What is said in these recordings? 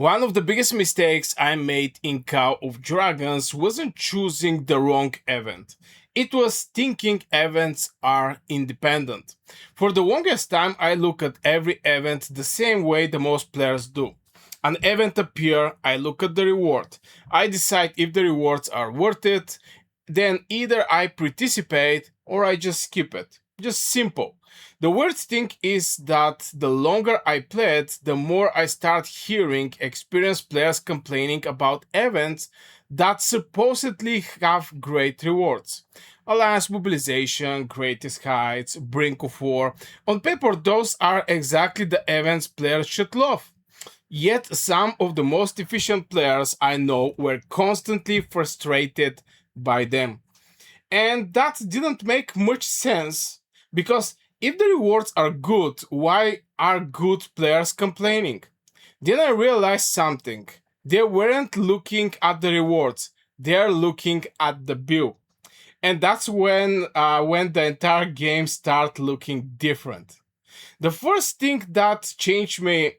One of the biggest mistakes I made in Call of Dragons wasn't choosing the wrong event. It was thinking events are independent. For the longest time, I look at every event the same way the most players do. An event appears, I look at the reward. I decide if the rewards are worth it, then either I participate or I just skip it. Just simple. The weird thing is that the longer I played, the more I start hearing experienced players complaining about events that supposedly have great rewards. Alliance Mobilization, Greatest Heights, Brink of War. On paper, those are exactly the events players should love. Yet some of the most efficient players I know were constantly frustrated by them. And that didn't make much sense because if the rewards are good, why are good players complaining? Then I realized something. They weren't looking at the rewards, they're looking at the bill. And that's when the entire game started looking different. The first thing that changed me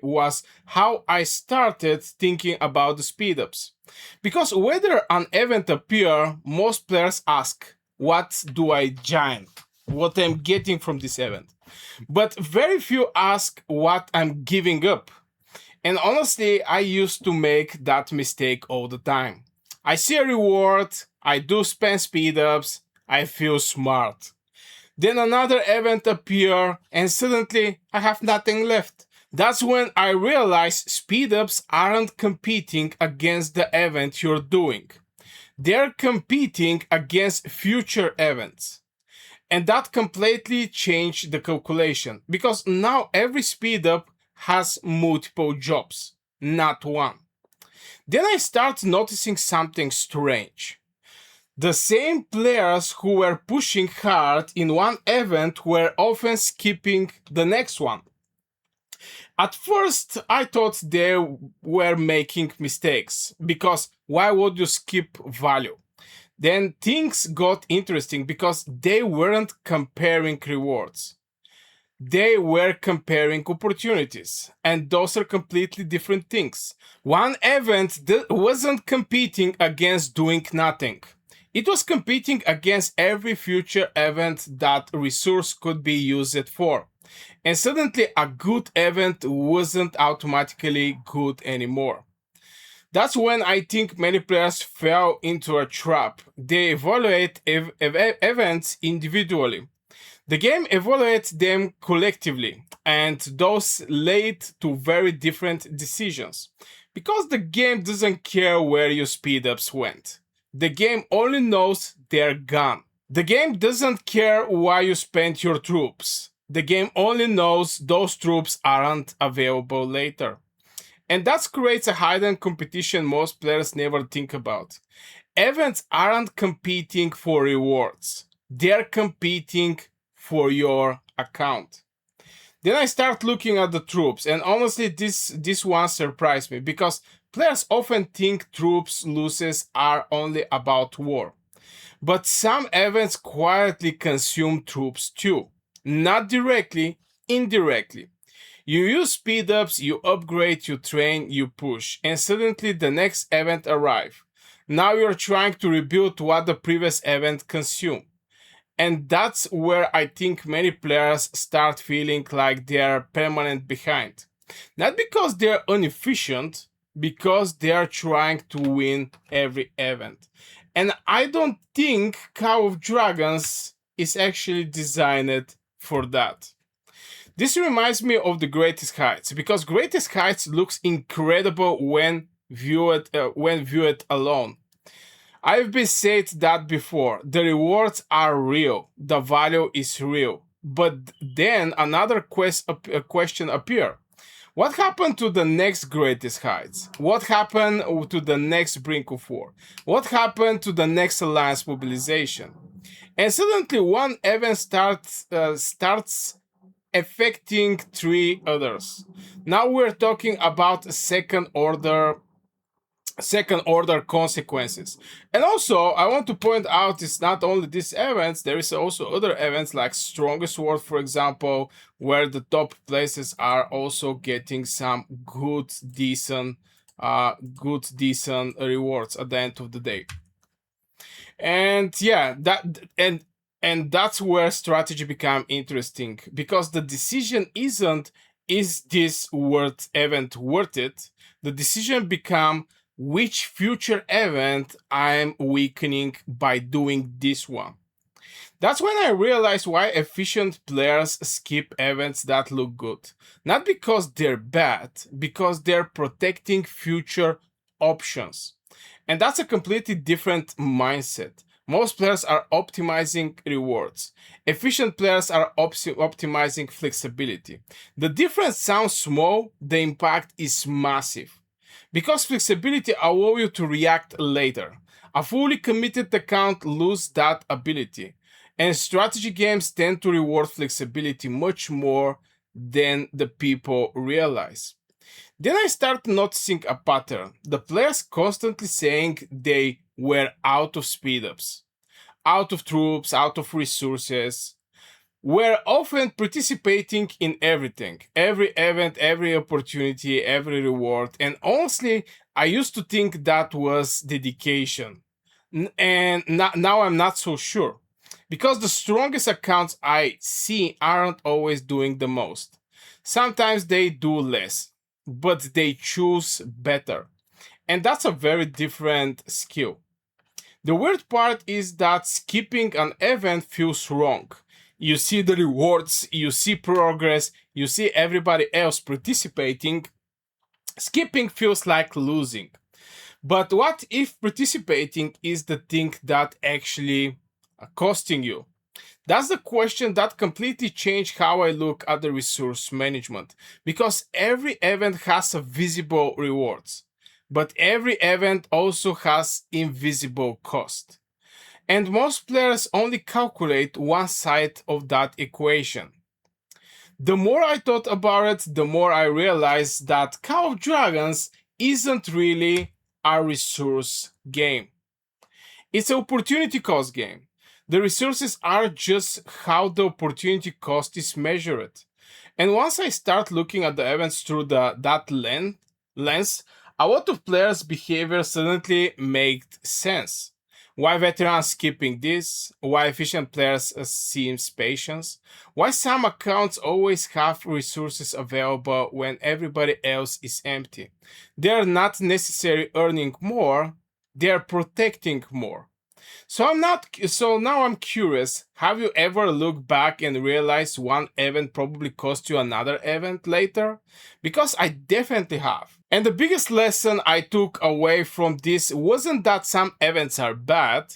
was how I started thinking about the speedups. Because whether an event appear, most players ask, what do I join? What I'm getting from this event? But very few ask what I'm giving up. And honestly, I used to make that mistake all the time. I see a reward, I do spend speedups, I feel smart. Then another event appear and suddenly I have nothing left. That's when I realize speedups aren't competing against the event you're doing. They're competing against future events. And that completely changed the calculation because now every speedup has multiple jobs, not one. Then I start noticing something strange. The same players who were pushing hard in one event were often skipping the next one. At first, I thought they were making mistakes, because why would you skip value? Then things got interesting because they weren't comparing rewards. They were comparing opportunities, and those are completely different things. One event wasn't competing against doing nothing. It was competing against every future event that resource could be used for. And suddenly a good event wasn't automatically good anymore. That's when I think many players fell into a trap. They evaluate events individually. The game evaluates them collectively, and those lead to very different decisions. Because the game doesn't care where your speedups went. The game only knows they're gone. The game doesn't care why you spent your troops. The game only knows those troops aren't available later. And that creates a hidden competition most players never think about. Events aren't competing for rewards. They're competing for your account. Then I start looking at the troops, and honestly, this one surprised me because players often think troops losses are only about war. But some events quietly consume troops too. Not directly, indirectly. You use speedups, you upgrade, you train, you push, and suddenly the next event arrives. Now you're trying to rebuild what the previous event consumed. And that's where I think many players start feeling like they're permanent behind. Not because they're inefficient, because they're trying to win every event. And I don't think Call of Dragons is actually designed for that. This reminds me of the Greatest Heights, because Greatest Heights looks incredible when viewed alone. I've been said that before. The rewards are real. The value is real. But then another question appear. What happened to the next Greatest Heights? What happened to the next Brink of War? What happened to the next Alliance Mobilization? And suddenly one event starts affecting three others. Now we're talking about second order second order consequences. And also, I want to point out it's not only these events, there is also other events like strongest sword, for example, where the top places are also getting some decent rewards at the end of the day. And yeah, and that's where strategy become interesting, because the decision isn't, is this event worth it? The decision become, which future event I'm weakening by doing this one. That's when I realized why efficient players skip events that look good. Not because they're bad, because they're protecting future options. And that's a completely different mindset. Most players are optimizing rewards. Efficient players are optimizing flexibility. The difference sounds small, the impact is massive. Because flexibility allows you to react later. A fully committed account loses that ability. And strategy games tend to reward flexibility much more than the people realize. Then I start noticing a pattern. The players constantly saying they were out of speed ups, out of troops, out of resources, were often participating in everything, every event, every opportunity, every reward. And honestly, I used to think that was dedication. And now I'm not so sure. Because the strongest accounts I see aren't always doing the most. Sometimes they do less, but they choose better. And that's a very different skill. The weird part is that skipping an event feels wrong. You see the rewards, you see progress, you see everybody else participating. Skipping feels like losing. But what if participating is the thing that actually costing you? That's the question that completely changed how I look at the resource management. Because every event has a visible rewards, but every event also has invisible cost. And most players only calculate one side of that equation. The more I thought about it, the more I realized that Call of Dragons isn't really a resource game. It's an opportunity cost game. The resources are just how the opportunity cost is measured. And once I start looking at the events through that lens, a lot of players' behavior suddenly made sense. Why veterans skipping this? Why efficient players seems patience? Why some accounts always have resources available when everybody else is empty? They are not necessarily earning more, they are protecting more. So now I'm curious, have you ever looked back and realized one event probably cost you another event later? Because I definitely have. And the biggest lesson I took away from this wasn't that some events are bad,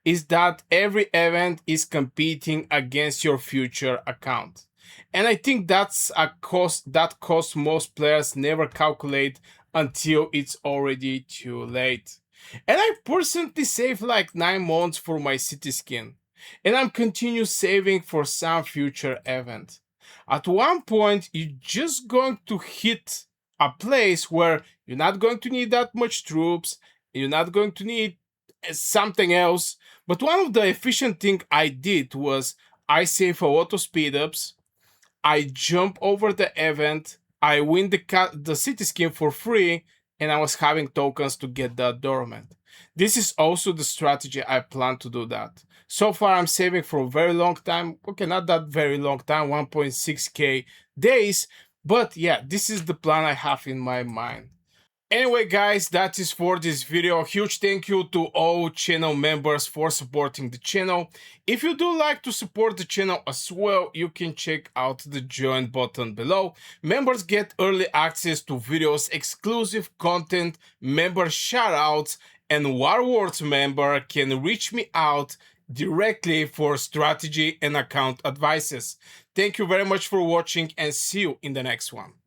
is that every event is competing against your future account. And I think that's a cost most players never calculate until it's already too late. And I personally saved like 9 months for my city skin. And I'm continue saving for some future event. At one point, you're just going to hit a place where you're not going to need that much troops, you're not going to need something else. But one of the efficient thing I did was I save a lot of speed ups, I jump over the event, I win the city skin for free, and I was having tokens to get the adornment. This is also the strategy I plan to do that. So far, I'm saving for a very long time. Okay, not that very long time, 1.6k days. But yeah, this is the plan I have in my mind. Anyway, guys, that is for this video. Huge thank you to all channel members for supporting the channel. If you do like to support the channel as well, you can check out the join button below. Members get early access to videos, exclusive content, member shoutouts, and Warwords member can reach me out directly for strategy and account advices. Thank you very much for watching and see you in the next one.